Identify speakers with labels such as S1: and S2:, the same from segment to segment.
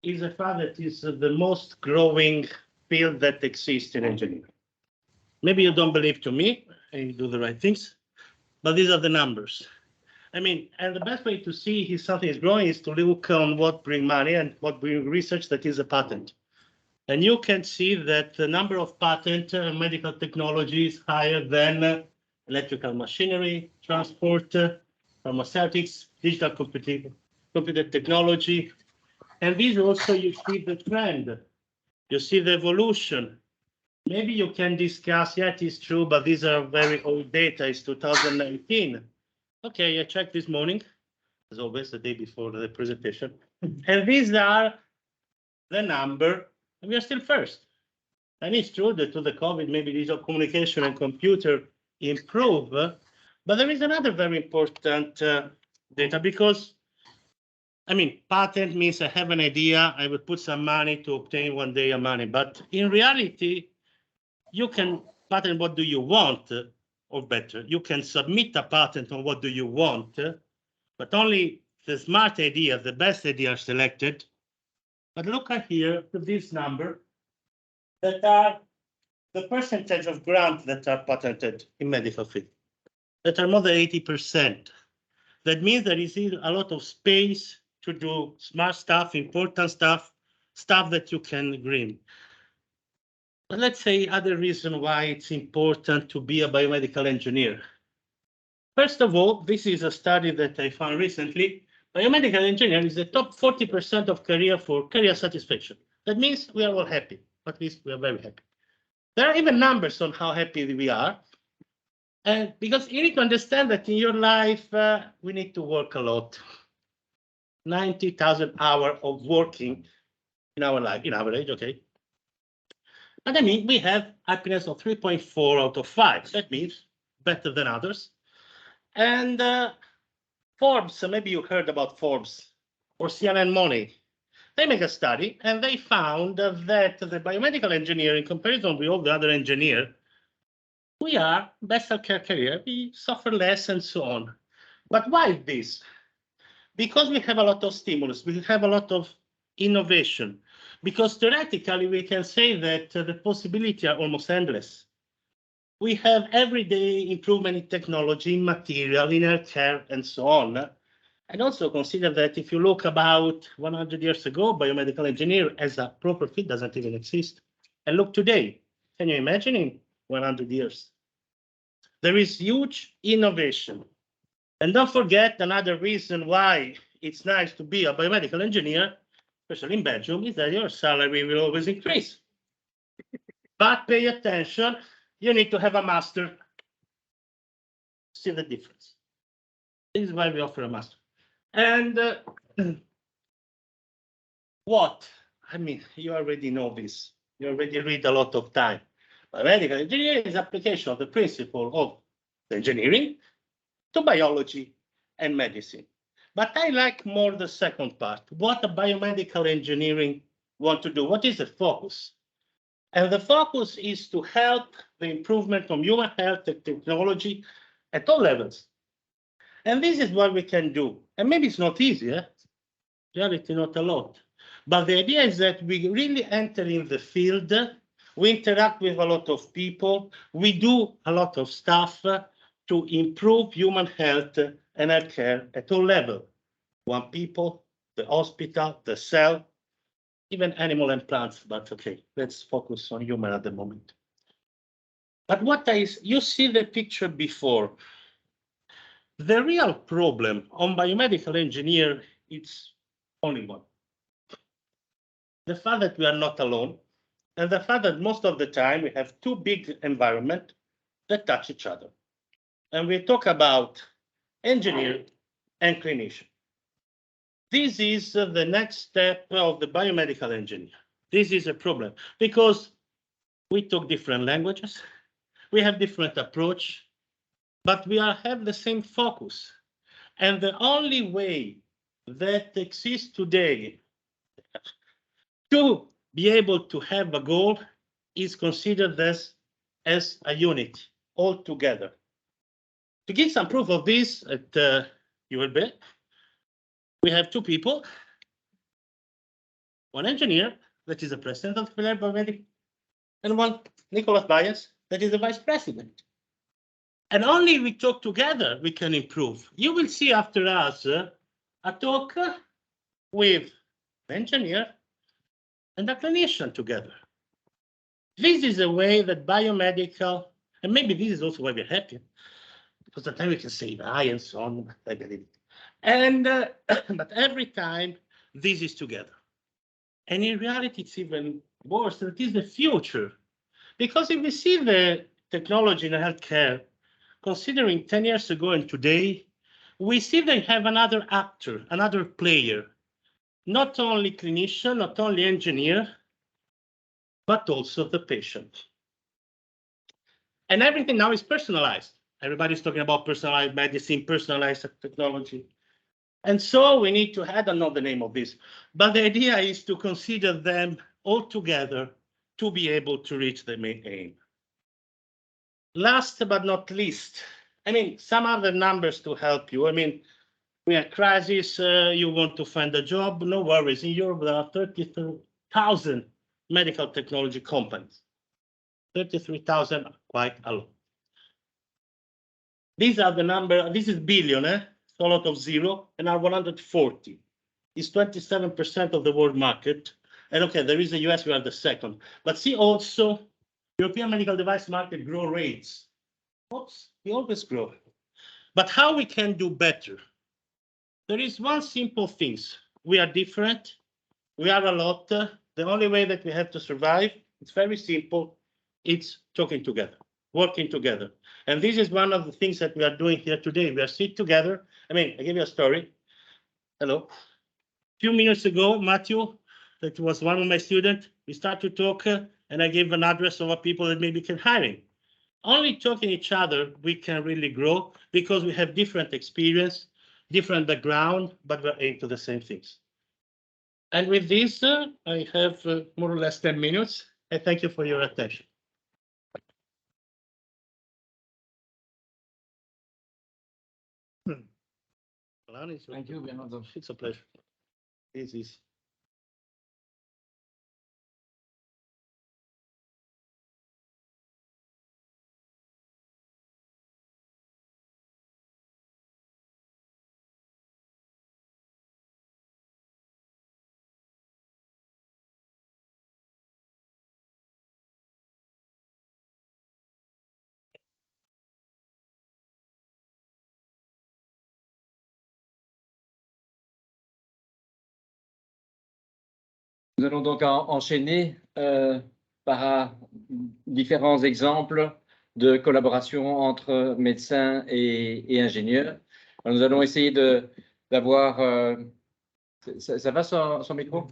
S1: is the fact that it's the most growing field that exists in engineering. Maybe you don't believe to me, and you do the right things, but these are the numbers. I mean, and the best way to see if something is growing is to look on what bring money and what bring research, that is a patent. And you can see that the number of patent medical technology is higher than electrical machinery, transport, pharmaceutics, digital computer technology. And these also, you see the trend, you see the evolution. Maybe you can discuss, yeah, it is true, but these are very old data, it's 2019. Okay, I checked this morning, as always, the day before the presentation. And these are the number, and we are still first. And it's true that to the COVID, maybe digital communication and computer improve, but there is another very important data, because, I mean, patent means I have an idea, I will put some money to obtain one day a money, but in reality, you can patent what do you want, or better, you can submit a patent on what do you want, but only the smart idea, the best idea are selected. But look at here, this number, that are the percentage of grants that are patented in medical field, that are more than 80%. That means there is a lot of space to do smart stuff, important stuff, stuff that you can green. But let's say other reason why it's important to be a biomedical engineer. First of all, this is a study that I found recently. Biomedical engineering is the top 40% of career satisfaction. That means we are all happy, at least we are very happy. There are even numbers on how happy we are. And because you need to understand that in your life, we need to work a lot. 90,000 hours of working in our life, in average, okay? And I mean, we have happiness of 3.4 out of 5. That means better than others. And Forbes, maybe you heard about Forbes or CNN Money. They make a study and they found that the biomedical engineer, in comparison with all the other engineers, we are best at career, we suffer less and so on. But why is this? Because we have a lot of stimulus, we have a lot of innovation, because theoretically we can say that the possibilities are almost endless. We have everyday improvement in technology, in material, in healthcare, and so on. And also consider that if you look about 100 years ago, biomedical engineer as a proper field doesn't even exist. And look today, can you imagine in 100 years? There is huge innovation. And don't forget, another reason why it's nice to be a biomedical engineer, especially in Belgium, is that your salary will always increase. But pay attention, you need to have a master. See the difference. This is why we offer a master. And what? I mean, you already know this. You already read a lot of time. Biomedical engineering is application of the principle of engineering to biology and medicine. But I like more the second part. What a biomedical engineering want to do? What is the focus? And the focus is to help the improvement of human health and technology at all levels. And this is what we can do. And maybe it's not easy, reality not a lot. But the idea is that we really enter in the field, we interact with a lot of people, we do a lot of stuff to improve human health and healthcare at all levels. One people, the hospital, the cell, even animal and plants, but okay, let's focus on human at the moment. But you see the picture before. The real problem on biomedical engineer, it's only one. The fact that we are not alone, and the fact that most of the time we have two big environments that touch each other. And we talk about engineer and clinician. This is the next step of the biomedical engineer. This is a problem because we talk different languages, we have different approach, but we have the same focus. And the only way that exists today to be able to have a goal is considered this as a unit all together. To give some proof of this at ULB, we have two people. one engineer, that is the president of Philadelphia Biomedical, and one Nicholas Bias, that is the vice president. And only if we talk together, we can improve. You will see after us a talk with the engineer and the clinician together. This is a way that biomedical, and maybe this is also why we're happy, because the time we can say I and so on, I believe it. And but every time this is together. And in reality, it's even worse. That is the future. Because if we see the technology in healthcare, considering 10 years ago and today, we see they have another actor, another player, not only clinician, not only engineer, but also the patient. And everything now is personalized. Everybody's talking about personalized medicine, personalized technology. And so we need to, I don't know the name of this, but the idea is to consider them all together to be able to reach the main aim. Last but not least, I mean, some other numbers to help you. I mean, we are crisis, you want to find a job, no worries. In Europe, there are 33,000 medical technology companies. 33,000, quite a lot. These are the number, this is billion, so a lot of zero, and are 140. It's 27% of the world market. And okay, there is the US, we are the second. But see also, European medical device market growth rates. Oops, we always grow. But how we can do better? There is one simple thing. We are different. We are a lot. The only way that we have to survive, it's very simple. It's talking together, working together. And this is one of the things that we are doing here today. We are sitting together. I mean, I give you a story. Hello. A few minutes ago, Matthew, that was one of my students, we started to talk and I gave an address of people that maybe can hiring. Only talking each other, we can really grow because we have different experience, different background, but we're aimed to the same things. And with this, I have more or less 10 minutes. I thank you for your attention.
S2: Thank you, Bernardo.
S1: It's a pleasure. It's easy.
S2: Nous allons donc enchaîner par différents exemples de collaboration entre médecins et ingénieurs. Alors, nous allons essayer d'avoir... ça va son micro?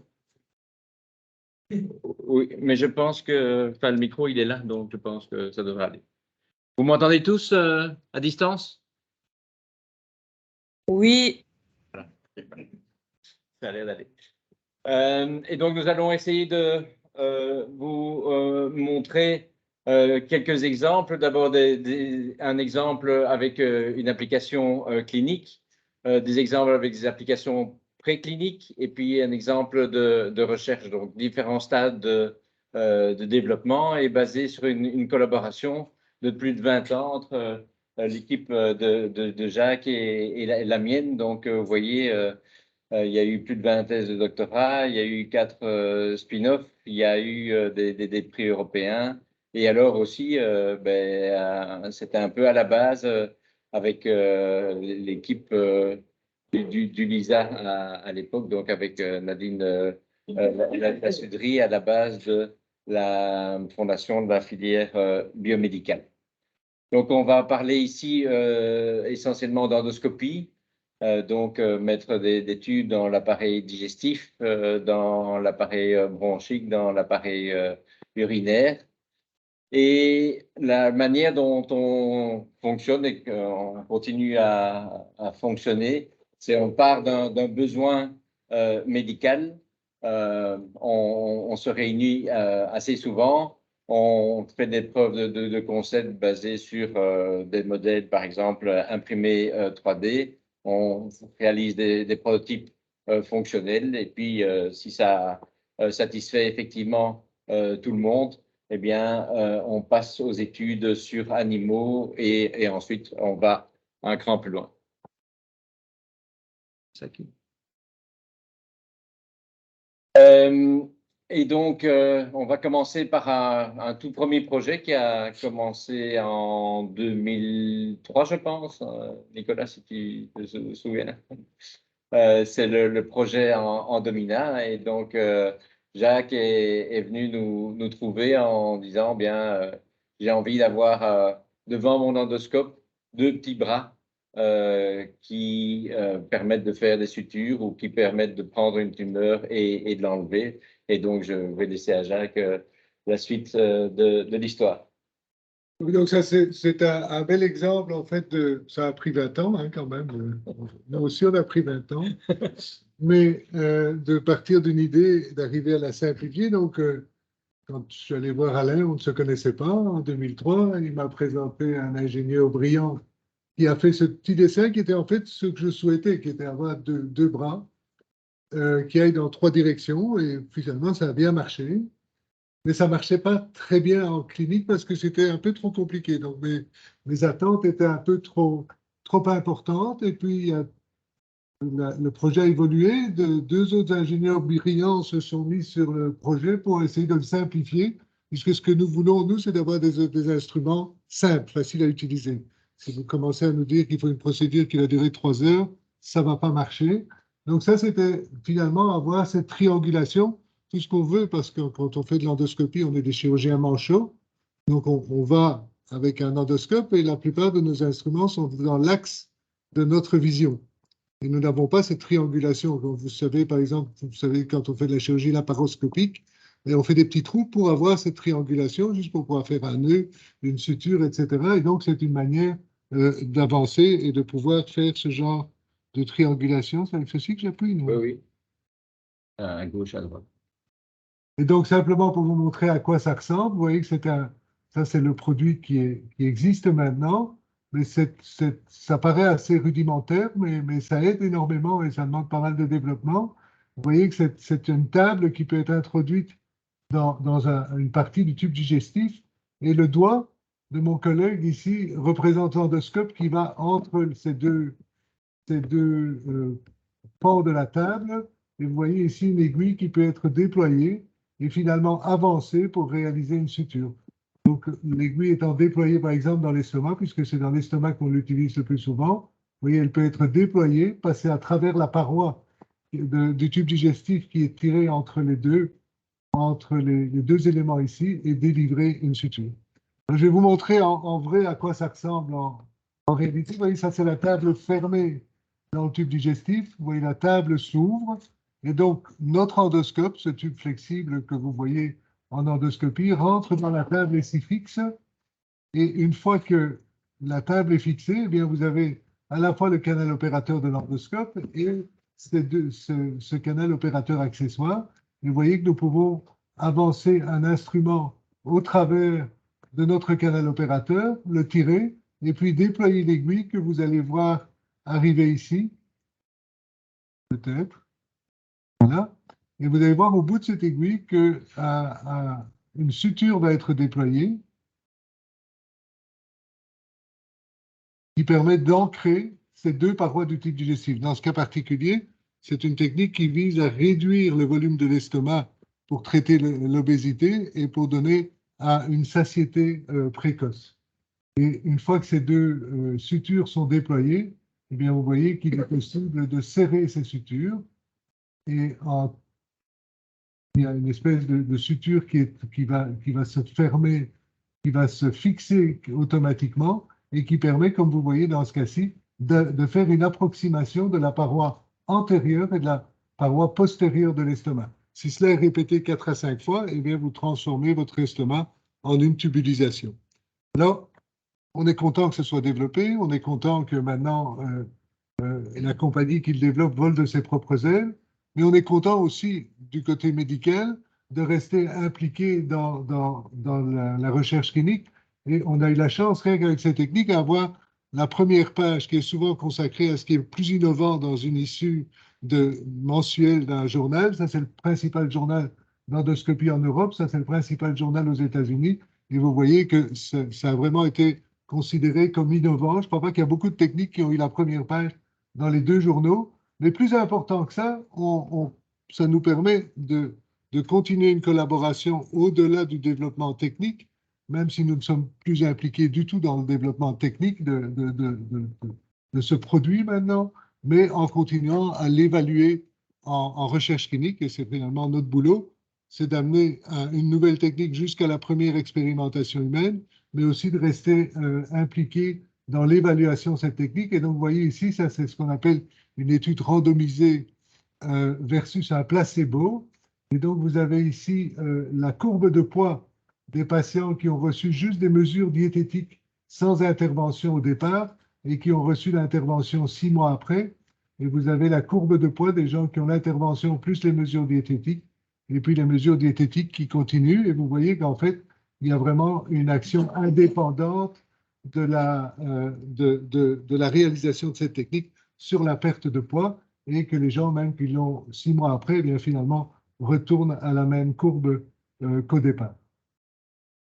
S2: Oui, mais je pense que enfin, le micro, il est là, donc je pense que ça devrait aller. Vous m'entendez tous à distance?
S3: Oui.
S2: Voilà. Ça a l'air d'aller. Et donc, nous allons essayer de vous montrer quelques exemples. D'abord, un exemple avec une application clinique, des exemples avec des applications précliniques, et puis un exemple de recherche. Donc, différents stades de développement et basé sur une collaboration de plus de 20 ans entre l'équipe de Jacques et la mienne. Donc, vous voyez, il y a eu plus de 20 thèses de doctorat, il y a eu 4 spin-offs, il y a eu des prix européens. Et alors aussi, c'était un peu à la base avec l'équipe du LISA à l'époque, donc avec Nadine Lassudry à la base de la fondation de la filière biomédicale. Donc, on va parler ici essentiellement d'endoscopie. Donc, mettre des tubes dans l'appareil digestif, dans l'appareil bronchique, dans l'appareil urinaire. Et la manière dont on fonctionne et qu'on continue à fonctionner, c'est on part d'un besoin médical. On se réunit assez souvent. On fait des preuves de concept basées sur des modèles, par exemple, imprimés 3D. On réalise des prototypes fonctionnels et puis si ça satisfait effectivement tout le monde, eh bien, on passe aux études sur animaux et ensuite on va un cran plus loin. Et donc, on va commencer par un tout premier projet qui a commencé en 2003, je pense. Nicolas, si tu te souviens. C'est le projet en Domina. Et donc, Jacques est venu nous trouver en disant, bien, j'ai envie d'avoir devant mon endoscope 2 petits bras qui permettent de faire des sutures ou qui permettent de prendre une tumeur et de l'enlever. Et donc, je vais laisser à Jacques la suite de l'histoire.
S3: Donc ça, c'est un bel exemple, en fait, ça a pris 20 ans, hein, quand même. Nous aussi, on a pris 20 ans. Mais de partir d'une idée, d'arriver à la simplifier. Donc, quand je suis allé voir Alain, on ne se connaissait pas. En 2003, il m'a présenté un ingénieur brillant qui a fait ce petit dessin qui était en fait ce que je souhaitais, qui était avoir deux bras qui aillent dans 3 directions. Et finalement, ça a bien marché. Mais ça ne marchait pas très bien en clinique parce que c'était un peu trop compliqué. Donc, mes attentes étaient un peu trop importantes. Et puis, le projet a évolué. 2 autres ingénieurs brillants se sont mis sur le projet pour essayer de le simplifier, puisque ce que nous voulons, nous, c'est d'avoir des instruments simples, faciles à utiliser. Si vous commencez à nous dire qu'il faut une procédure qui va durer 3 heures, ça ne va pas marcher. Donc ça, c'était finalement avoir cette triangulation, tout ce qu'on veut, parce que quand on fait de l'endoscopie, on est des chirurgiens manchots. Donc on va avec un endoscope et la plupart de nos instruments sont dans l'axe de notre vision. Et nous n'avons pas cette triangulation. Comme vous savez, par exemple, vous savez, quand on fait de la chirurgie laparoscopique, on fait des petits trous pour avoir cette triangulation, juste pour pouvoir faire un nœud, une suture, etc. Et donc, c'est une manière d'avancer et de pouvoir faire ce genre de triangulation. C'est avec ceci que j'appuie, non?
S2: Oui, oui. À gauche, à droite.
S3: Et donc, simplement pour vous montrer à quoi ça ressemble, vous voyez que ça, c'est le produit qui existe maintenant. Mais ça paraît assez rudimentaire, mais ça aide énormément et ça demande pas mal de développement. Vous voyez que c'est une table qui peut être introduite dans une partie du tube digestif. Et le doigt de mon collègue ici représente l'endoscope qui va entre ces deux pans de la table. Et vous voyez ici une aiguille qui peut être déployée et finalement avancer pour réaliser une suture. Donc, l'aiguille étant déployée, par exemple, dans l'estomac, puisque c'est dans l'estomac qu'on l'utilise le plus souvent, vous voyez, elle peut être déployée, passer à travers la paroi du tube digestif qui est tiré entre les deux éléments ici et délivrer une suture. Alors, je vais vous montrer en vrai à quoi ça ressemble en réalité. Vous voyez, ça, c'est la table fermée dans le tube digestif. Vous voyez, la table s'ouvre. Et donc, notre endoscope, ce tube flexible que vous voyez en endoscopie, rentre dans la table et s'y fixe. Et une fois que la table est fixée, eh bien, vous avez à la fois le canal opérateur de l'endoscope et ce canal opérateur accessoire. Et vous voyez que nous pouvons avancer un instrument au travers de notre canal opérateur, le tirer, et puis déployer l'aiguille que vous allez voir arriver ici, peut-être. Voilà. Et vous allez voir au bout de cette aiguille qu'une suture va être déployée qui permet d'ancrer ces 2 parois du tube digestif. Dans ce cas particulier, c'est une technique qui vise à réduire le volume de l'estomac pour traiter l'obésité et pour donner à une satiété précoce. Et une fois que ces 2 sutures sont déployées, eh bien, vous voyez qu'il est possible de serrer ces sutures et il y a une espèce de suture qui va se fermer, qui va se fixer automatiquement et qui permet, comme vous voyez dans ce cas-ci, de faire une approximation de la paroi antérieure et de la paroi postérieure de l'estomac. Si cela est répété 4 à 5 fois, eh bien, vous transformez votre estomac en une tubulisation. Alors, on est content que ce soit développé, on est content que maintenant la compagnie qui le développe vole de ses propres ailes, mais on est content aussi du côté médical de rester impliqué dans la recherche clinique. Et on a eu la chance, rien qu'avec cette technique, à avoir la première page qui est souvent consacrée à ce qui est le plus innovant dans une issue mensuelle d'un journal. Ça, c'est le principal journal d'endoscopie en Europe. Ça, c'est le principal journal aux États-Unis. Et vous voyez que ça a vraiment été considéré comme innovant. Je ne crois pas qu'il y a beaucoup de techniques qui ont eu la première page dans les deux journaux. Mais plus important que ça, ça nous permet de continuer une collaboration au-delà du développement technique, même si nous ne sommes plus impliqués du tout dans le développement technique de ce produit maintenant, mais en continuant à l'évaluer en recherche clinique. Et c'est finalement notre boulot, c'est d'amener une nouvelle technique jusqu'à la première expérimentation humaine, mais aussi de rester impliqué dans l'évaluation de cette technique. Et donc, vous voyez ici, ça, c'est ce qu'on appelle une étude randomisée versus un placebo. Et donc, vous avez ici la courbe de poids des patients qui ont reçu juste des mesures diététiques sans intervention au départ et qui ont reçu l'intervention 6 mois après. Et vous avez la courbe de poids des gens qui ont l'intervention plus les mesures diététiques et puis les mesures diététiques qui continuent. Et vous voyez qu'en fait, il y a vraiment une action indépendante de la réalisation de cette technique sur la perte de poids et que les gens, même qui l'ont 6 mois après, eh bien, finalement, retournent à la même courbe qu'au départ.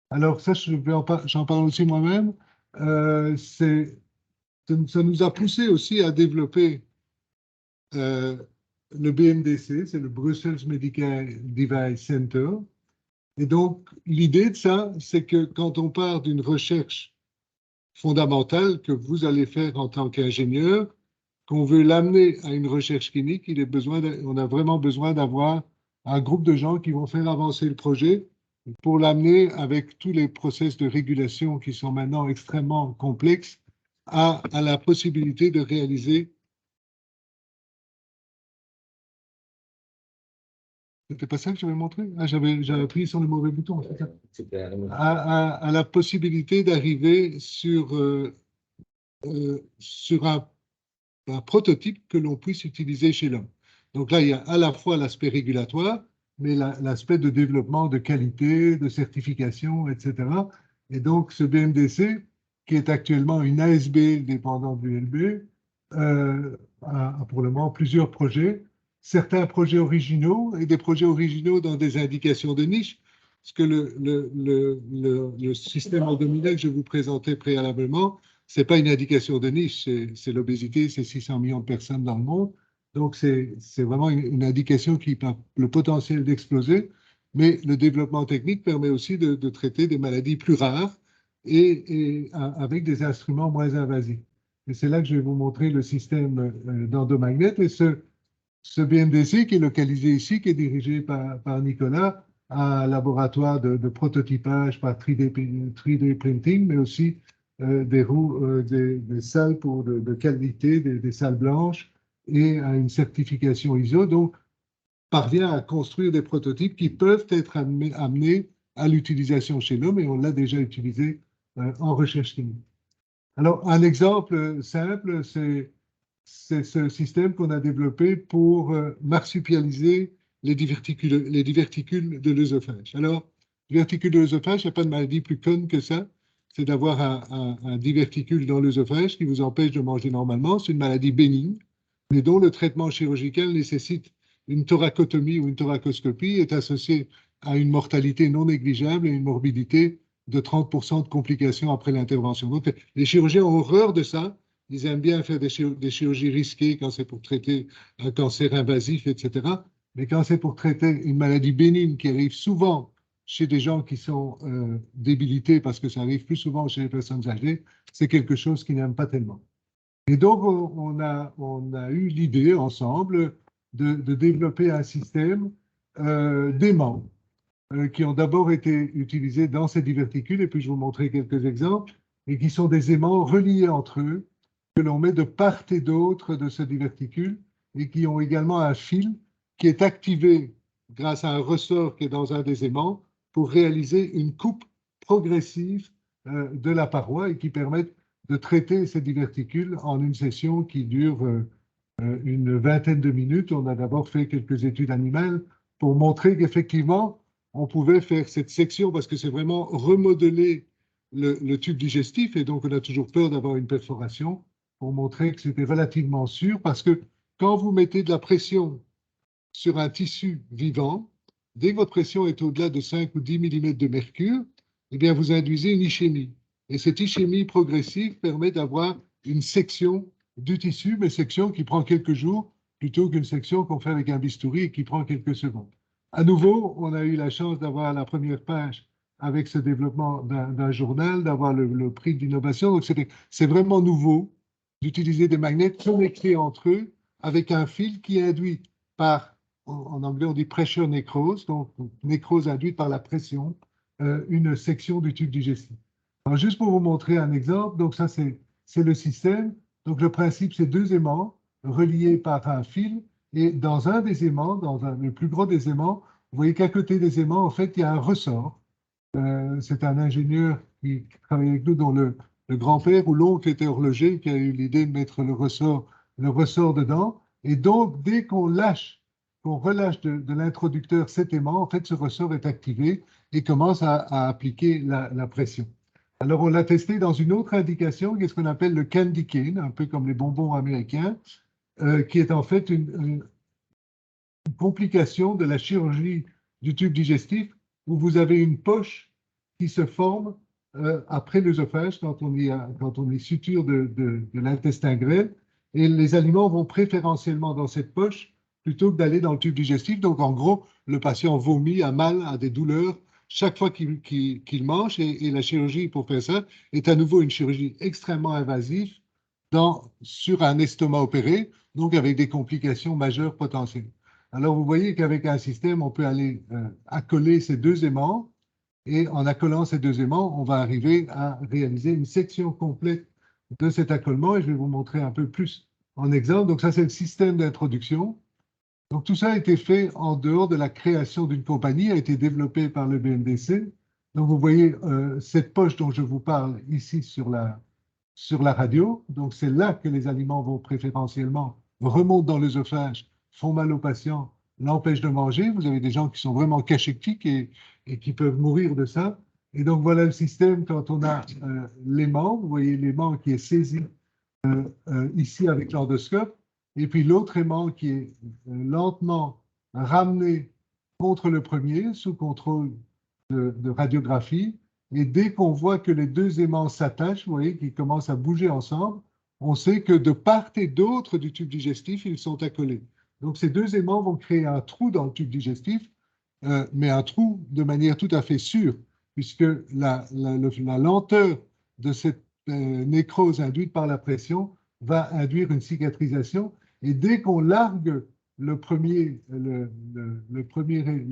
S3: Alors ça, j'en parle aussi moi-même. Ça nous a poussé aussi à développer le BMDC, c'est le Brussels Medical Device Center. Et donc, l'idée de ça, c'est que quand on part d'une recherche fondamentale que vous allez faire en tant qu'ingénieur, qu'on veut l'amener à une recherche clinique, on a vraiment besoin d'avoir un groupe de gens qui vont faire avancer le projet pour l'amener avec tous les process de régulation qui sont maintenant extrêmement complexes à la possibilité de réaliser. C'était pas ça que j'avais montré? Ah, j'avais appuyé sur le mauvais bouton. À la possibilité d'arriver sur un prototype que l'on puisse utiliser chez l'homme. Donc là, il y a à la fois l'aspect régulatoire, mais l'aspect de développement de qualité, de certification, etc. Et donc, ce BMDC, qui est actuellement une ASB dépendante du LB, a pour le moment plusieurs projets, certains projets originaux et des projets originaux dans des indications de niche, parce que le système endominal que je vous présentais préalablement, ce n'est pas une indication de niche, c'est l'obésité, c'est 600 millions de personnes dans le monde. Donc, c'est vraiment une indication qui a le potentiel d'exploser, mais le développement technique permet aussi de traiter des maladies plus rares et avec des instruments moins invasifs. Et c'est là que je vais vous montrer le système d'endomagnet. Et ce BMDC qui est localisé ici, qui est dirigé par Nicolas, un laboratoire de prototypage par 3D printing, mais aussi des salles de qualité, des salles blanches et à une certification ISO. Donc, parvient à construire des prototypes qui peuvent être amenés à l'utilisation chez l'homme et on l'a déjà utilisé en recherche clinique. Alors, un exemple simple, c'est ce système qu'on a développé pour marsupialiser les diverticules de l'œsophage. Alors, diverticules de l'œsophage, il n'y a pas de maladie plus conne que ça. C'est d'avoir un diverticule dans l'œsophage qui vous empêche de manger normalement. C'est une maladie bénigne, mais dont le traitement chirurgical nécessite une thoracotomie ou une thoracoscopie, est associé à une mortalité non négligeable et une morbidité de 30% de complications après l'intervention. Donc, les chirurgiens ont horreur de ça. Ils aiment bien faire des chirurgies risquées quand c'est pour traiter un cancer invasif, etc. Mais quand c'est pour traiter une maladie bénigne qui arrive souvent chez des gens qui sont débilités, parce que ça arrive plus souvent chez les personnes âgées, c'est quelque chose qu'ils n'aiment pas tellement. Et donc, on a eu l'idée ensemble de développer un système d'aimants qui ont d'abord été utilisés dans ces diverticules, et puis je vais vous montrer quelques exemples, et qui sont des aimants reliés entre eux, que l'on met de part et d'autre de ce diverticule, et qui ont également un fil qui est activé grâce à un ressort qui est dans un des aimants pour réaliser une coupe progressive de la paroi et qui permettent de traiter ces diverticules en une session qui dure une vingtaine de minutes. On a d'abord fait quelques études animales pour montrer qu'effectivement, on pouvait faire cette section parce que c'est vraiment remodeler le tube digestif et donc on a toujours peur d'avoir une perforation pour montrer que c'était relativement sûr parce que quand vous mettez de la pression sur un tissu vivant, dès que votre pression est au-delà de 5 ou 10 mm de mercure, eh bien, vous induisez une ischémie. Et cette ischémie progressive permet d'avoir une section du tissu, mais section qui prend quelques jours, plutôt qu'une section qu'on fait avec un bistouri et qui prend quelques secondes. À nouveau, on a eu la chance d'avoir la première page avec ce développement d'un journal, d'avoir le prix d'innovation. Donc, c'est vraiment nouveau d'utiliser des magnets connectés entre eux avec un fil qui est induit par, en anglais on dit pressure nécrose, donc nécrose induite par la pression, une section du tube digestif. Alors, juste pour vous montrer un exemple, donc ça c'est le système. Donc le principe, c'est deux aimants reliés par un fil, et dans un des aimants, le plus gros des aimants, vous voyez qu'à côté des aimants, en fait, il y a un ressort. C'est un ingénieur qui travaille avec nous, dont le grand-père ou l'oncle était horloger, qui a eu l'idée de mettre le ressort dedans. Et donc, dès qu'on relâche de l'introducteur cet aimant, en fait, ce ressort est activé et commence à appliquer la pression. Alors, on l'a testé dans une autre indication, qui est ce qu'on appelle le candy cane, un peu comme les bonbons américains, qui est en fait une complication de la chirurgie du tube digestif, où vous avez une poche qui se forme après l'œsophage quand on y suture de l'intestin grêle, et les aliments vont préférentiellement dans cette poche plutôt que d'aller dans le tube digestif. Donc, en gros, le patient vomit, a mal, a des douleurs chaque fois qu'il mange, et la chirurgie pour faire ça est à nouveau une chirurgie extrêmement invasive sur un estomac opéré, donc avec des complications majeures potentielles. Alors, vous voyez qu'avec un système, on peut aller accoler ces deux aimants, et en accolant ces deux aimants, on va arriver à réaliser une section complète de cet accolement, et je vais vous montrer un peu plus en exemple. Donc, ça, c'est le système d'introduction. Donc, tout ça a été fait en dehors de la création d'une compagnie, a été développé par le BNDC. Donc, vous voyez cette poche dont je vous parle ici sur la radio. Donc, c'est là que les aliments vont préférentiellement remonter dans l'œsophage, font mal aux patients, l'empêchent de manger. Vous avez des gens qui sont vraiment cachectiques et qui peuvent mourir de ça. Et donc, voilà le système quand on a l'aimant. Vous voyez l'aimant qui est saisi ici avec l'endoscope. Et puis l'autre aimant qui est lentement ramené contre le premier sous contrôle de radiographie. Et dès qu'on voit que les deux aimants s'attachent, vous voyez qu'ils commencent à bouger ensemble, on sait que de part et d'autre du tube digestif, ils sont accolés. Donc ces deux aimants vont créer un trou dans le tube digestif, mais un trou de manière tout à fait sûre, puisque la lenteur de cette nécrose induite par la pression va induire une cicatrisation. Et dès qu'on largue le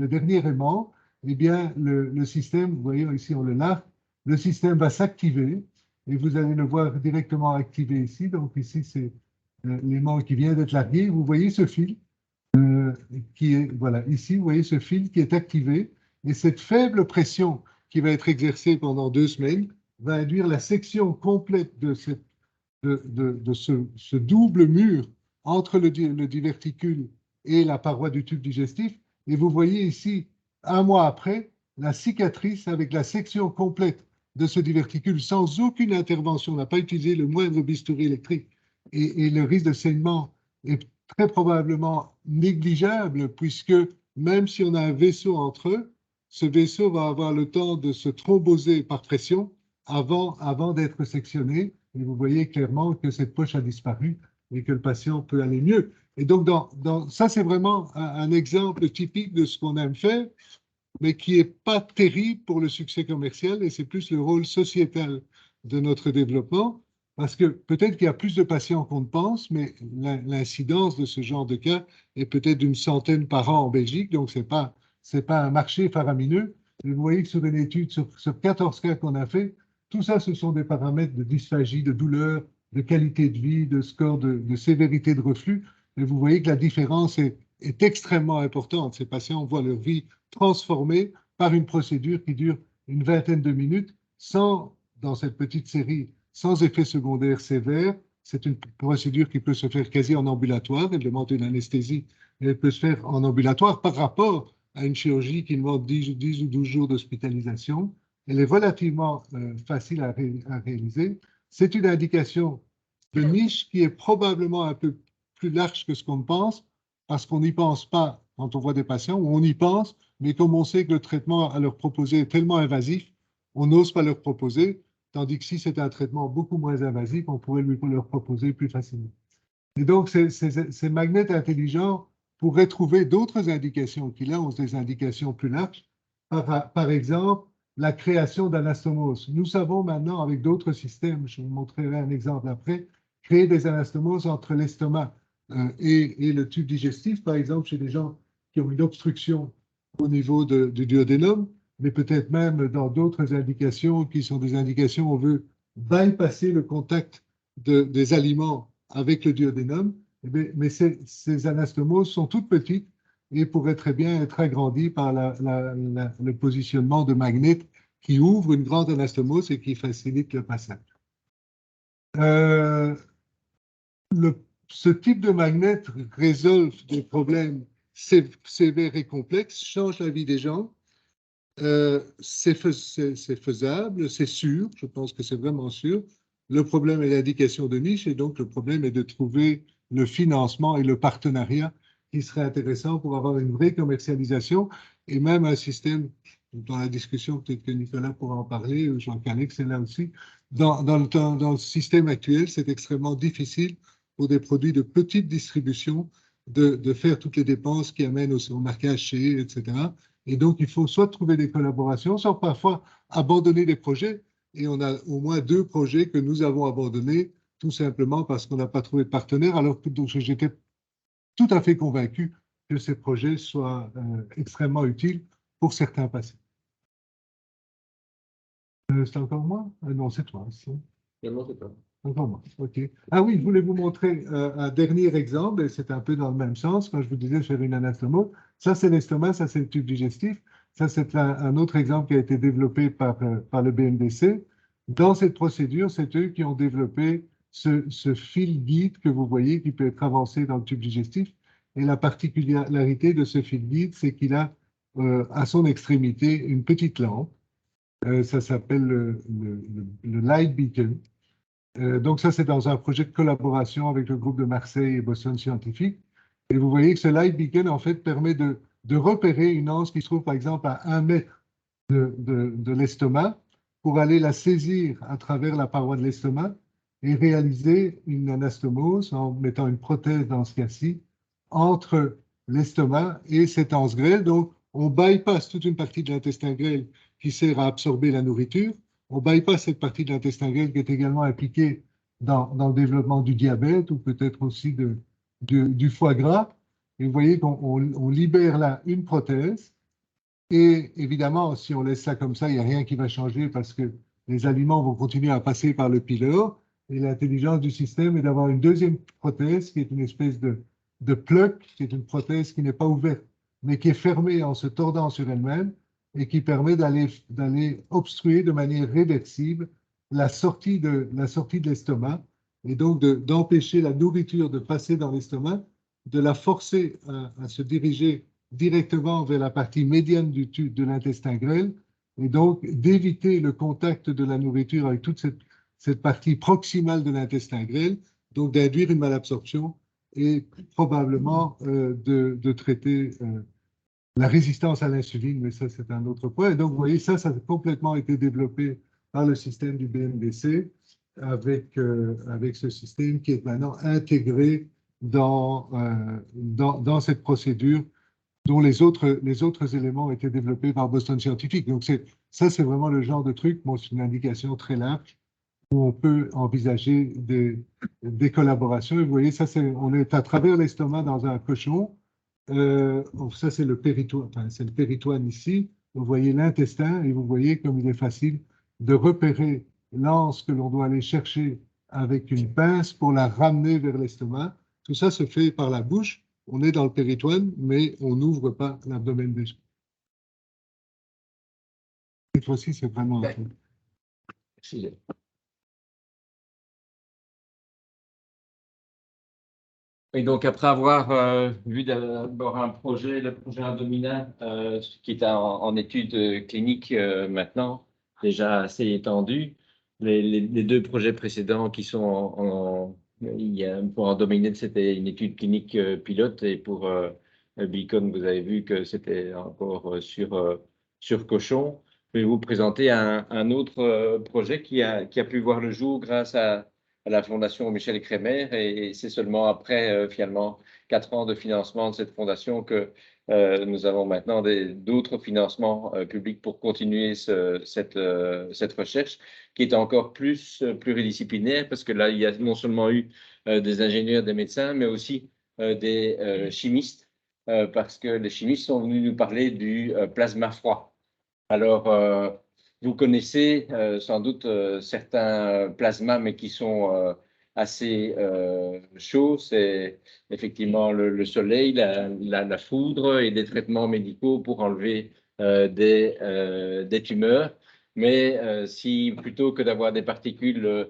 S3: dernier aimant, eh bien, le système, vous voyez ici, on le largue, le système va s'activer, et vous allez le voir directement activé ici. Donc ici, c'est l'aimant qui vient d'être largué. Vous voyez ce fil qui est, voilà, ici, vous voyez ce fil qui est activé, et cette faible pression qui va être exercée pendant 2 semaines va induire la section complète de ce double mur entre le diverticule et la paroi du tube digestif. Et vous voyez ici, 1 mois après, la cicatrice avec la section complète de ce diverticule sans aucune intervention. On n'a pas utilisé le moindre bistouri électrique. Et le risque de saignement est très probablement négligeable, puisque même si on a un vaisseau entre eux, ce vaisseau va avoir le temps de se thromboser par pression avant d'être sectionné. Et vous voyez clairement que cette poche a disparu et que le patient peut aller mieux. Et donc, ça, c'est vraiment un exemple typique de ce qu'on aime faire, mais qui n'est pas terrible pour le succès commercial, et c'est plus le rôle sociétal de notre développement, parce que peut-être qu'il y a plus de patients qu'on ne pense, mais l'incidence de ce genre de cas est peut-être d'une centaine par an en Belgique, donc ce n'est pas un marché faramineux. Et vous voyez que sur une étude, sur 14 cas qu'on a fait, tout ça, ce sont des paramètres de dysphagie, de douleur, de qualité de vie, de score de sévérité de reflux. Et vous voyez que la différence est extrêmement importante. Ces patients voient leur vie transformée par une procédure qui dure une vingtaine de minutes, dans cette petite série, sans effet secondaire sévère. C'est une procédure qui peut se faire quasi en ambulatoire. Elle demande une anesthésie, et elle peut se faire en ambulatoire par rapport à une chirurgie qui demande 10 ou 12 jours d'hospitalisation. Elle est relativement facile à réaliser. C'est une indication de niche qui est probablement un peu plus large que ce qu'on pense, parce qu'on n'y pense pas quand on voit des patients où on y pense, mais comme on sait que le traitement à leur proposer est tellement invasif, on n'ose pas leur proposer, tandis que si c'était un traitement beaucoup moins invasif, on pourrait leur proposer plus facilement. Et donc, ces magnets intelligents pourraient trouver d'autres indications qui, là, ont des indications plus larges. Par exemple, la création d'anastomoses. Nous savons maintenant, avec d'autres systèmes, je vous montrerai un exemple après, créer des anastomoses entre l'estomac et le tube digestif, par exemple, chez des gens qui ont une obstruction au niveau du duodénum, mais peut-être même dans d'autres indications qui sont des indications où on veut bypasser le contact des aliments avec le duodénum, mais ces anastomoses sont toutes petites et pourraient très bien être agrandies par le positionnement de magnets qui ouvrent une grande anastomose et qui facilite le passage. Ce type de magnet résolve des problèmes sévères et complexes, change la vie des gens. C'est faisable, c'est sûr, je pense que c'est vraiment sûr. Le problème est l'indication de niche et donc le problème est de trouver le financement et le partenariat qui serait intéressant pour avoir une vraie commercialisation et même un système, dans la discussion, peut-être que Nicolas pourra en parler, ou Jean-Calix est là aussi. Dans le système actuel, c'est extrêmement difficile pour des produits de petite distribution de faire toutes les dépenses qui amènent au marquage CE, etc. Et donc, il faut soit trouver des collaborations, soit parfois abandonner des projets. Et on a au moins 2 projets que nous avons abandonnés, tout simplement parce qu'on n'a pas trouvé de partenaire, alors que j'étais tout à fait convaincu que ces projets soient extrêmement utiles pour certains patients. C'est encore moi? Non, c'est toi.
S2: Non, c'est pas.
S3: Encore moi. OK. Ah oui, je voulais vous montrer un dernier exemple, et c'est un peu dans le même sens. Quand je vous disais faire une anastomose, ça c'est l'estomac, ça c'est le tube digestif. Ça, c'est un autre exemple qui a été développé par le BNDC. Dans cette procédure, c'est eux qui ont développé ce fil guide que vous voyez qui peut être avancé dans le tube digestif. Et la particularité de ce fil guide, c'est qu'il a à son extrémité une petite lampe. Ça s'appelle le Light Beacon. Donc ça, c'est dans un projet de collaboration avec le groupe de Marseille et Boston Scientific. Et vous voyez que ce Light Beacon, en fait, permet de repérer une anse qui se trouve, par exemple, à 1 mètre de l'estomac pour aller la saisir à travers la paroi de l'estomac et réaliser une anastomose en mettant une prothèse dans ce cas-ci entre l'estomac et cette anse grêle. Donc, on bypass toute une partie de l'intestin grêle qui sert à absorber la nourriture. On bypass cette partie de l'intestin grêle qui est également impliquée dans le développement du diabète ou peut-être aussi du foie gras. Et vous voyez qu'on libère là une prothèse. Et évidemment, si on laisse ça comme ça, il n'y a rien qui va changer parce que les aliments vont continuer à passer par le pylore. Et l'intelligence du système est d'avoir une deuxième prothèse qui est une espèce de plug, qui est une prothèse qui n'est pas ouverte, mais qui est fermée en se tordant sur elle-même et qui permet d'aller obstruer de manière réversible la sortie de l'estomac et donc d'empêcher la nourriture de passer dans l'estomac, de la forcer à se diriger directement vers la partie médiane du tube de l'intestin grêle et donc d'éviter le contact de la nourriture avec toute cette partie proximale de l'intestin grêle, donc d'induire une malabsorption et probablement de traiter la résistance à l'insuline, mais ça c'est un autre point. Et donc vous voyez, ça a complètement été développé par le système du BNDC avec ce système qui est maintenant intégré dans cette procédure dont les autres éléments ont été développés par Boston Scientific. Donc, ça, c'est vraiment le genre de truc, bon, c'est une indication très large où on peut envisager des collaborations. Et vous voyez, ça, on est à travers l'estomac dans un cochon. Ça, c'est le péritoine, enfin, c'est le péritoine ici. Vous voyez l'intestin et vous voyez comme il est facile de repérer l'anse que l'on doit aller chercher avec une pince pour la ramener vers l'estomac. Tout ça se fait par la bouche. On est dans le péritoine, mais on n'ouvre pas l'abdomen des gens. Cette fois-ci, c'est vraiment un truc.
S2: Et donc, après avoir vu d'abord le projet Indomina, qui est en étude clinique maintenant, déjà assez étendu, les 2 projets précédents qui sont pour Indomina, c'était une étude clinique pilote, et pour Beacon, vous avez vu que c'était encore sur cochon. Je vais vous présenter un autre projet qui a pu voir le jour grâce à la Fondation Michel Crémer, et c'est seulement après finalement 4 ans de financement de cette fondation que nous avons maintenant d'autres financements publics pour continuer cette recherche qui est encore plus pluridisciplinaire, parce que là, il y a non seulement eu des ingénieurs, des médecins, mais aussi des chimistes, parce que les chimistes sont venus nous parler du plasma froid. Alors, vous connaissez sans doute certains plasmas, mais qui sont assez chauds. C'est effectivement le soleil, la foudre et des traitements médicaux pour enlever des tumeurs. Mais si plutôt que d'avoir des particules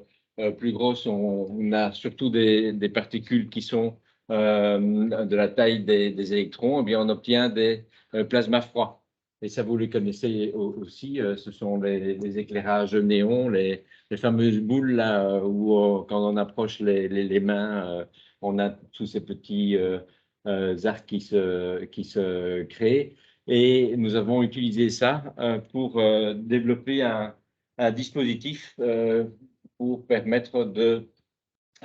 S2: plus grosses, on a surtout des particules qui sont de la taille des électrons, eh bien on obtient des plasmas froids. Et ça, vous les connaissez aussi, ce sont les éclairages néons, les fameuses boules là, où quand on approche les mains, on a tous ces petits arcs qui se créent. Et nous avons utilisé ça pour développer un dispositif pour permettre de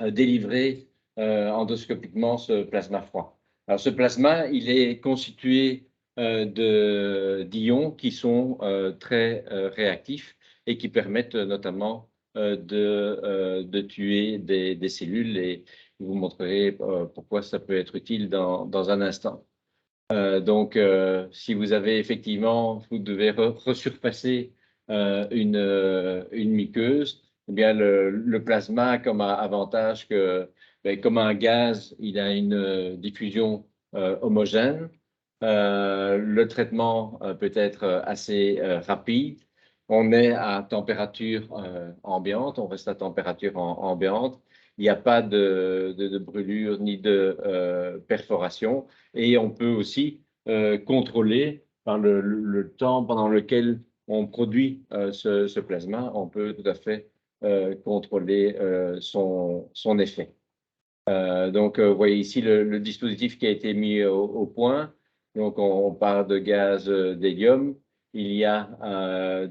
S2: délivrer endoscopiquement ce plasma froid. Alors, ce plasma, il est constitué d'ions qui sont très réactifs et qui permettent notamment de tuer des cellules, et je vous montrerai pourquoi ça peut être utile dans un instant. Donc, si vous avez effectivement, vous devez resurfacer une muqueuse, eh bien le plasma comme avantage que, comme un gaz, il a une diffusion homogène. Le traitement peut être assez rapide. On est à température ambiante, on reste à température ambiante. Il n'y a pas de brûlure ni de perforation. Et on peut aussi contrôler par le temps pendant lequel on produit ce plasma, on peut tout à fait contrôler son effet. Donc, vous voyez ici le dispositif qui a été mis au point. Donc, on part de gaz d'hélium. Il y a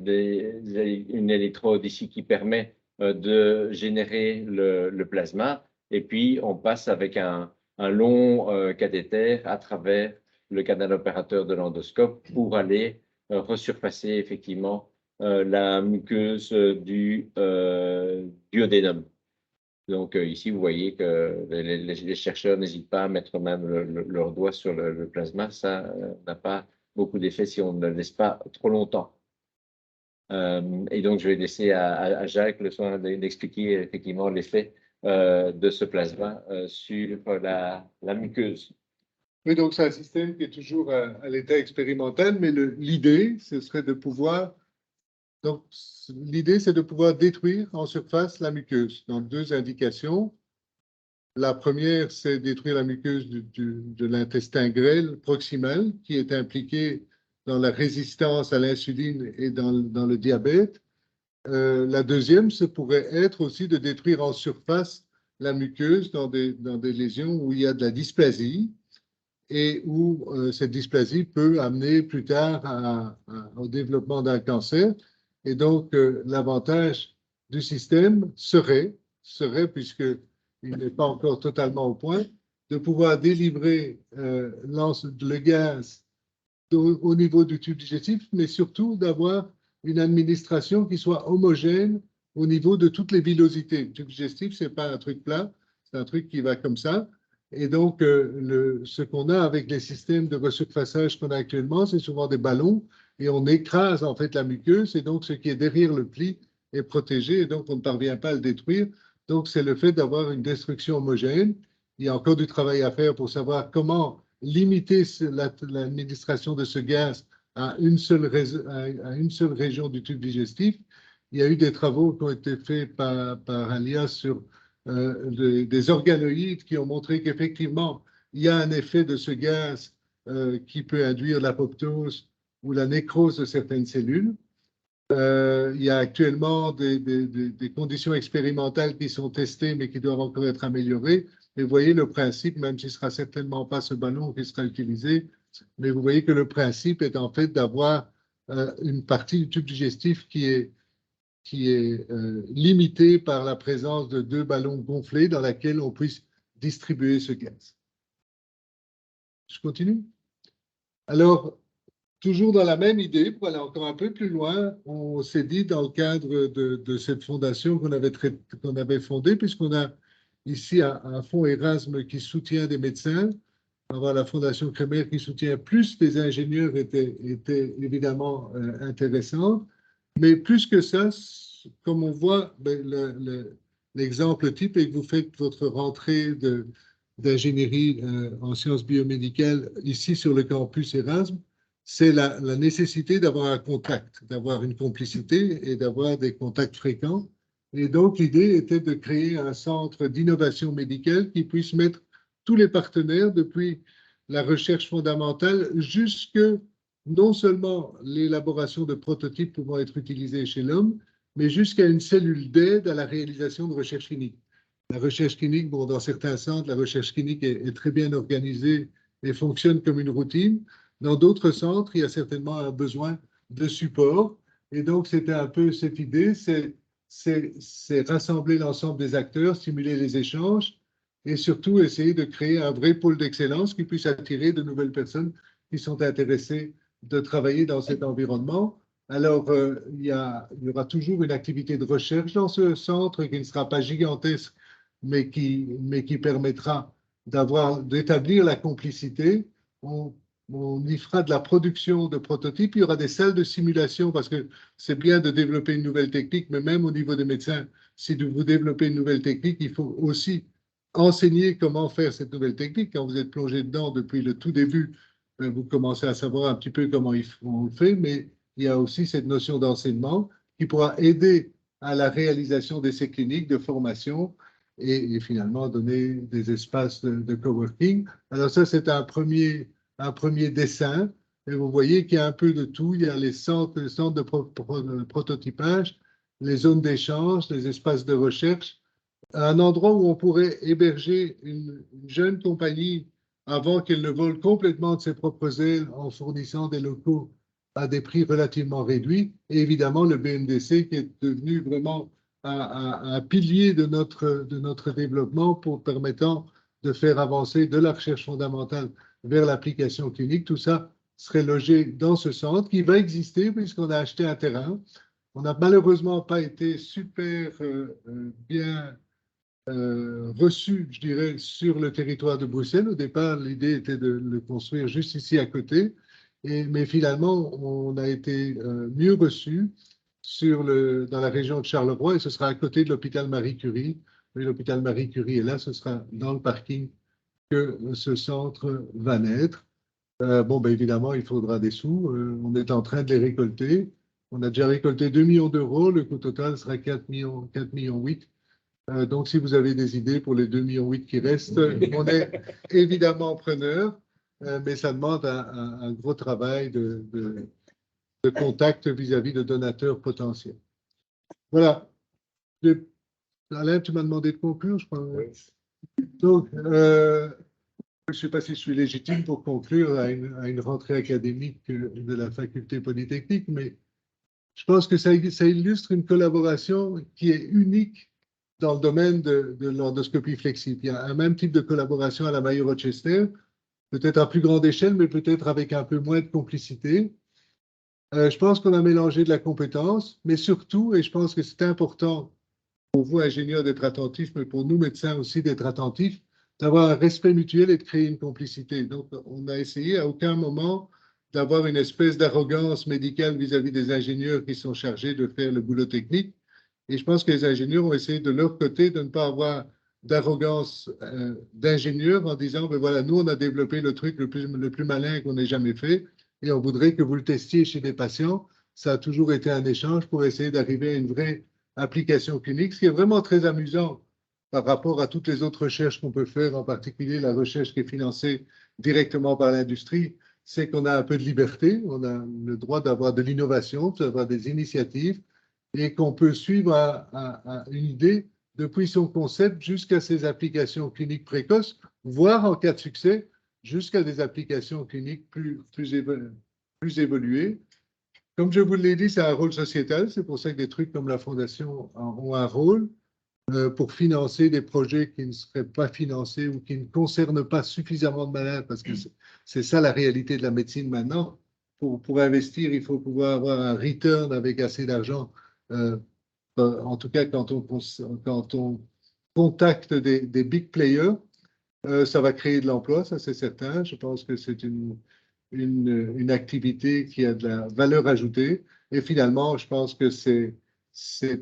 S2: une électrode ici qui permet de générer le plasma. Et puis, on passe avec un long cathéter à travers le canal opérateur de l'endoscope pour aller resurfacer effectivement la muqueuse du duodénum. Donc ici, vous voyez que les chercheurs n'hésitent pas à mettre même leur doigt sur le plasma. Ça n'a pas beaucoup d'effet si on ne le laisse pas trop longtemps. Et donc, je vais laisser à Jacques le soin d'expliquer effectivement l'effet de ce plasma sur la muqueuse.
S3: Oui, donc c'est un système qui est toujours à l'état expérimental, mais l'idée, ce serait de pouvoir... Donc, l'idée, c'est de pouvoir détruire en surface la muqueuse dans 2 indications. La première, c'est détruire la muqueuse de l'intestin grêle proximal, qui est impliquée dans la résistance à l'insuline et dans le diabète. La deuxième, ce pourrait être aussi de détruire en surface la muqueuse dans des lésions où il y a de la dysplasie et où cette dysplasie peut amener plus tard au développement d'un cancer. Et donc, l'avantage du système serait, puisqu'il n'est pas encore totalement au point, de pouvoir délivrer le gaz au niveau du tube digestif, mais surtout d'avoir une administration qui soit homogène au niveau de toutes les villosités. Le tube digestif, ce n'est pas un truc plat, c'est un truc qui va comme ça. Et donc, ce qu'on a avec les systèmes de resurfaçage qu'on a actuellement, c'est souvent des ballons, et on écrase en fait la muqueuse, et donc ce qui est derrière le pli est protégé, et donc on ne parvient pas à le détruire. Donc, c'est le fait d'avoir une destruction homogène. Il y a encore du travail à faire pour savoir comment limiter l'administration de ce gaz à une seule région du tube digestif. Il y a eu des travaux qui ont été faits par Alias sur des organoïdes qui ont montré qu'effectivement, il y a un effet de ce gaz qui peut induire l'apoptose ou la nécrose de certaines cellules. Il y a actuellement des conditions expérimentales qui sont testées, mais qui doivent encore être améliorées. Et vous voyez le principe, même si ce ne sera certainement pas ce ballon qui sera utilisé, mais vous voyez que le principe est en fait d'avoir une partie du tube digestif qui est limitée par la présence de 2 ballons gonflés dans laquelle on puisse distribuer ce gaz. Je continue? Alors, toujours dans la même idée, pour aller encore un peu plus loin, on s'est dit dans le cadre de cette fondation qu'on avait fondée, puisqu'on a ici un fonds Erasme qui soutient des médecins, avoir la Fondation Kremer qui soutient plus des ingénieurs était évidemment intéressant. Mais plus que ça, comme on voit, l'exemple type est que vous faites votre rentrée d'ingénierie en sciences biomédicales ici sur le campus Erasme, c'est la nécessité d'avoir un contact, d'avoir une complicité et d'avoir des contacts fréquents. Et donc, l'idée était de créer un centre d'innovation médicale qui puisse mettre tous les partenaires, depuis la recherche fondamentale jusque non seulement l'élaboration de prototypes pouvant être utilisés chez l'homme, mais jusqu'à une cellule d'aide à la réalisation de recherche clinique. La recherche clinique, bon, dans certains centres, la recherche clinique est très bien organisée et fonctionne comme une routine. Dans d'autres centres, il y a certainement un besoin de support. Et donc, c'était un peu cette idée, c'est rassembler l'ensemble des acteurs, stimuler les échanges et surtout essayer de créer un vrai pôle d'excellence qui puisse attirer de nouvelles personnes qui sont intéressées de travailler dans cet environnement. Alors, il y aura toujours une activité de recherche dans ce centre qui ne sera pas gigantesque, mais qui permettra d'établir la complicité. On y fera de la production de prototypes. Il y aura des salles de simulation parce que c'est bien de développer une nouvelle technique, mais même au niveau des médecins, si vous développez une nouvelle technique, il faut aussi enseigner comment faire cette nouvelle technique. Quand vous êtes plongé dedans depuis le tout début, vous commencez à savoir un petit peu comment on le fait, mais il y a aussi cette notion d'enseignement qui pourra aider à la réalisation d'essais cliniques, de formation et finalement donner des espaces de coworking. Alors ça, c'est un premier dessin. Et vous voyez qu'il y a un peu de tout. Il y a les centres de prototypage, les zones d'échange, les espaces de recherche, un endroit où on pourrait héberger une jeune compagnie avant qu'elle ne vole complètement de ses propres ailes en fournissant des locaux à des prix relativement réduits. Et évidemment, le BNDC qui est devenu vraiment un pilier de notre développement pour permettant de faire avancer de la recherche fondamentale vers l'application clinique. Tout ça serait logé dans ce centre qui va exister puisqu'on a acheté un terrain. On n'a malheureusement pas été super bien reçu, je dirais, sur le territoire de Bruxelles. Au départ, l'idée était de le construire juste ici à côté, mais finalement, on a été mieux reçu dans la région de Charleroi et ce sera à côté de l'hôpital Marie-Curie. L'hôpital Marie-Curie est là, ce sera dans le parking que ce centre va naître. Bon, ben évidemment, il faudra des sous. On est en train de les récolter. On a déjà récolté 2 millions d'euros. Le coût total sera 4 millions 8. Donc, si vous avez des idées pour les 2,8 millions qui restent, on est évidemment preneur, mais ça demande un gros travail de contact vis-à-vis de donateurs potentiels. Voilà. Alain, tu m'as demandé de conclure, je crois. Oui. Donc, je ne sais pas si je suis légitime pour conclure à une rentrée académique de la faculté polytechnique, mais je pense que ça illustre une collaboration qui est unique dans le domaine de l'endoscopie flexible. Il y a un même type de collaboration à la Mayo Rochester, peut-être à plus grande échelle, mais peut-être avec un peu moins de complicité. Je pense qu'on a mélangé de la compétence, mais surtout, et je pense que c'est important pour vous, ingénieurs, d'être attentifs, mais pour nous, médecins aussi, d'être attentifs, d'avoir un respect mutuel et de créer une complicité. Donc, on a essayé à aucun moment d'avoir une espèce d'arrogance médicale vis-à-vis des ingénieurs qui sont chargés de faire le boulot technique. Et je pense que les ingénieurs ont essayé de leur côté de ne pas avoir d'arrogance d'ingénieur en disant, ben voilà, nous, on a développé le truc le plus malin qu'on ait jamais fait et on voudrait que vous le testiez chez des patients. Ça a toujours été un échange pour essayer d'arriver à une vraie application clinique, ce qui est vraiment très amusant par rapport à toutes les autres recherches qu'on peut faire, en particulier la recherche qui est financée directement par l'industrie, c'est qu'on a un peu de liberté, on a le droit d'avoir de l'innovation, d'avoir des initiatives, et qu'on peut suivre à une idée depuis son concept jusqu'à ses applications cliniques précoces, voire en cas de succès, jusqu'à des applications cliniques plus évoluées. Comme je vous l'ai dit, c'est un rôle sociétal. C'est pour ça que des trucs comme la Fondation ont un rôle pour financer des projets qui ne seraient pas financés ou qui ne concernent pas suffisamment de malades, parce que c'est ça la réalité de la médecine maintenant. Pour investir, il faut pouvoir avoir un return avec assez d'argent. En tout cas, quand on contacte des big players, ça va créer de l'emploi, ça c'est certain. Je pense que c'est une activité qui a de la valeur ajoutée. Et finalement, je pense que c'est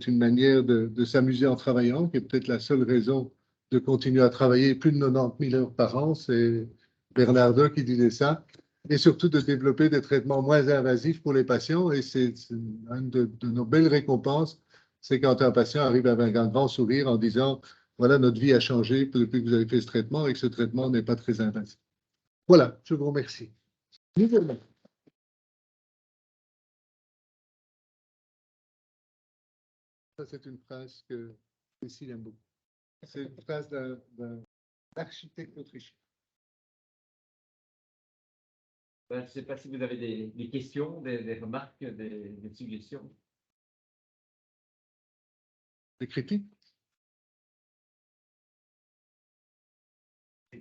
S3: une manière de s'amuser en travaillant, qui est peut-être la seule raison de continuer à travailler plus de 90 000 heures par an. C'est Bernardo qui disait ça. Et surtout de développer des traitements moins invasifs pour les patients. Et c'est une de nos belles récompenses, c'est quand un patient arrive avec un grand sourire en disant « Voilà, notre vie a changé depuis que vous avez fait ce traitement et que ce traitement n'est pas très invasif. » Voilà, je vous remercie. Ça, c'est une phrase que Cécile aime beaucoup. C'est une phrase d'un architecte autrichien.
S2: Je ne sais pas si vous avez des questions, des remarques, des suggestions.
S3: Des critiques?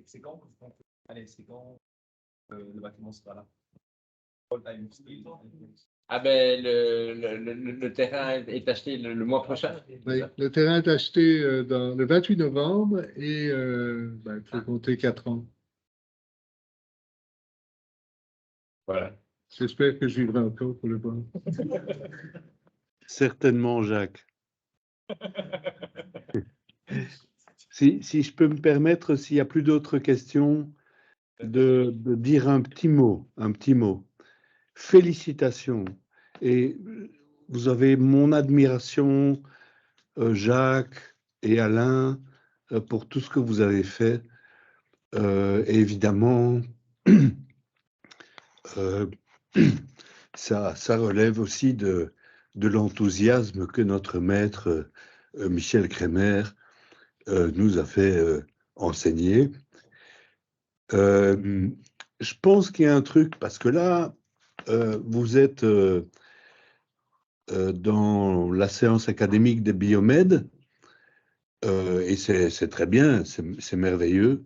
S4: C'est quand? Allez, c'est quand le bâtiment sera là?
S2: Ah ben, le terrain est acheté le mois prochain.
S3: Oui, le terrain est acheté le 28 novembre et il faut compter 4 ans.
S2: Voilà.
S3: J'espère que je vivrai encore pour le voir.
S5: Certainement, Jacques. Si je peux me permettre, s'il n'y a plus d'autres questions, de dire un petit mot. Félicitations. Et vous avez mon admiration, Jacques et Alain, pour tout ce que vous avez fait. Et évidemment, ça relève aussi de l'enthousiasme que notre maître Michel Crémer nous a fait enseigner. Je pense qu'il y a un truc, parce que là, vous êtes dans la séance académique des biomèdes, et c'est très bien, c'est merveilleux,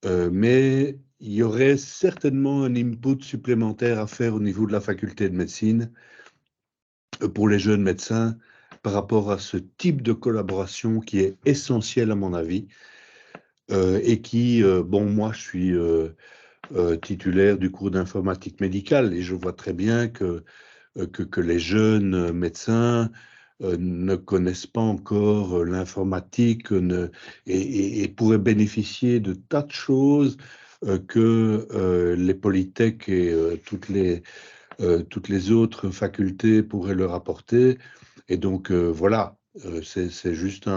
S5: mais il y aurait certainement un input supplémentaire à faire au niveau de la faculté de médecine pour les jeunes médecins par rapport à ce type de collaboration qui est essentiel à mon avis et qui, bon, moi je suis titulaire du cours d'informatique médicale et je vois très bien que les jeunes médecins ne connaissent pas encore l'informatique et pourraient bénéficier de tas de choses que les polytechs et toutes les autres facultés pourraient leur apporter. Et donc, voilà, c'est juste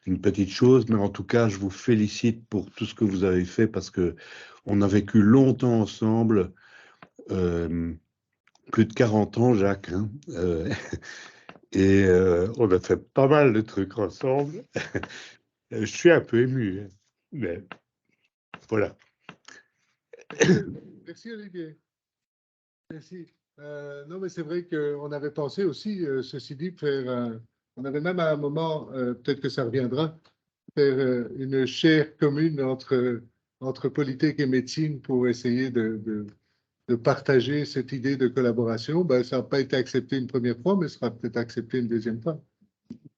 S5: une petite chose, mais en tout cas, je vous félicite pour tout ce que vous avez fait parce que on a vécu longtemps ensemble, plus de 40 ans, Jacques, hein, et on a fait pas mal de trucs ensemble. Je suis un peu ému, hein, mais voilà.
S3: Merci Olivier. Merci. Non, mais c'est vrai qu'on avait pensé aussi, ceci dit, faire, on avait même à un moment, peut-être que ça reviendra, faire une chaire commune entre Polytech et médecine pour essayer de partager cette idée de collaboration. Ben, ça n'a pas été accepté une première fois, mais ce sera peut-être accepté une deuxième fois.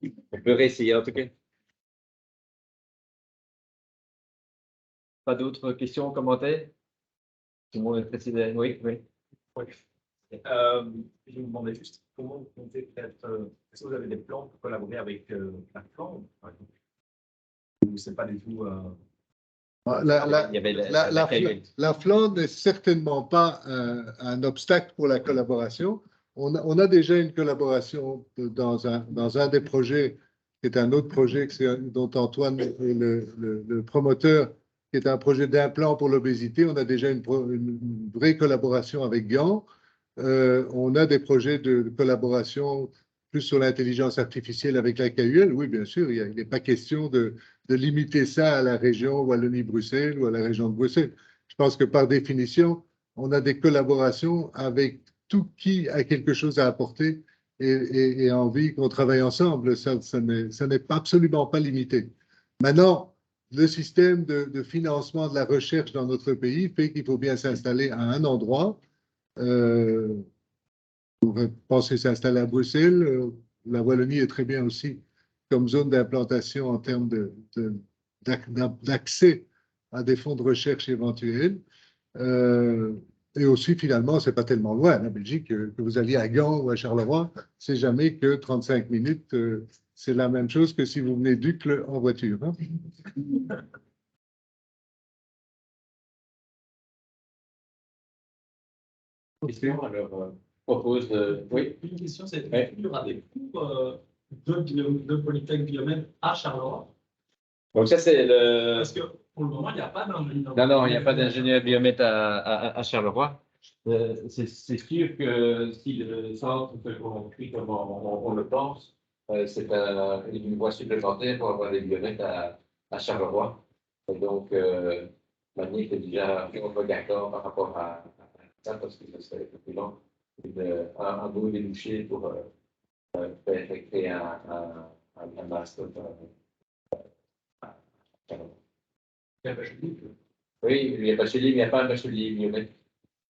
S2: On peut réessayer en tout cas. Pas d'autres questions, commentaires? Tout le monde est précisé. Oui, oui.
S4: Je me demandais juste comment vous comptez peut-être. Est-ce que vous avez des plans pour collaborer avec la Flandre, par exemple? Ou c'est pas du tout.
S3: La Flandre n'est certainement pas un obstacle pour la collaboration. On a déjà une collaboration dans un des projets, qui est un autre projet dont Antoine est le promoteur, qui est un projet d'implant pour l'obésité. On a déjà une vraie collaboration avec Gand. On a des projets de collaboration plus sur l'intelligence artificielle avec la KUL, oui, bien sûr, il n'est pas question de limiter ça à la région Wallonie-Bruxelles ou à la région de Bruxelles. Je pense que par définition, on a des collaborations avec tout qui a quelque chose à apporter et envie qu'on travaille ensemble. Ça n'est absolument pas limité. Maintenant, le système de financement de la recherche dans notre pays fait qu'il faut bien s'installer à un endroit. On va penser s'installer à Bruxelles. La Wallonie est très bien aussi comme zone d'implantation en termes d'accès à des fonds de recherche éventuels. Et aussi, finalement, ce n'est pas tellement loin. La Belgique, que vous alliez à Gand ou à Charleroi, c'est jamais que 35 minutes. C'est la même chose que si vous venez d'Uccle en voiture. Hein.
S2: Question, alors, propose de... Oui.
S4: Une question, c'est
S2: Ouais.
S4: il y aura des cours de Polytech Biomètre à Charleroi?
S2: Donc ça, c'est le...
S4: Parce que pour le moment, il n'y a pas d'ingénieur.
S2: Non, il n'y a pas d'ingénieur biomètre à Charleroi. C'est sûr que si le centre se construit comme on le pense, c'est une voie supplémentaire pour avoir des biomètres à Charleroi. Et donc, Magnifique est déjà d'accord par rapport à ça, parce que ça serait effectivement un beau débouché pour créer un master à Charleroi. Oui, il y a bachelier, mais il n'y a pas un bachelier biomètre.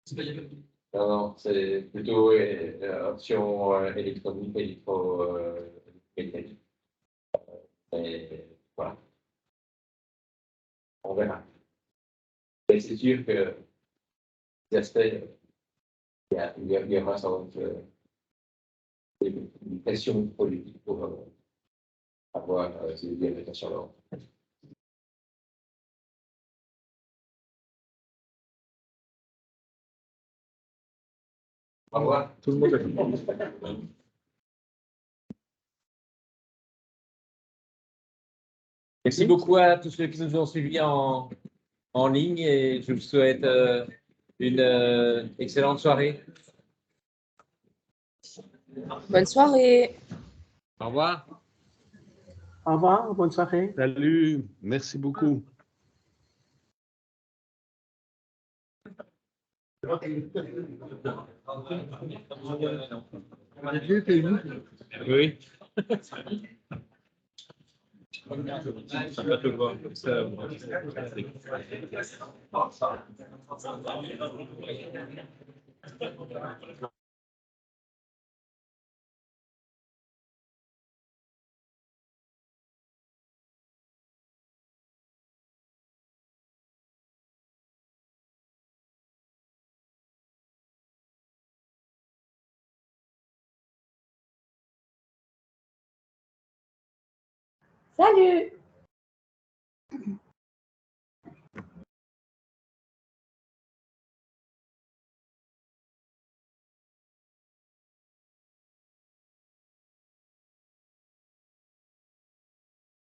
S4: C'est pas il y a pas de-
S2: Non, non, c'est plutôt option électronique, électromécanique. Et voilà, on verra. Et c'est sûr que ces aspects, il y aura sans doute une pression politique pour avoir ces biomètres sur l'ordre. Au revoir.
S3: Tout le monde a...
S2: Merci beaucoup à tous ceux qui nous ont suivis en ligne et je vous souhaite une excellente soirée.
S6: Bonne soirée.
S2: Au revoir.
S7: Au revoir, bonne soirée.
S5: Salut, merci beaucoup.
S2: Oui.
S6: Salut.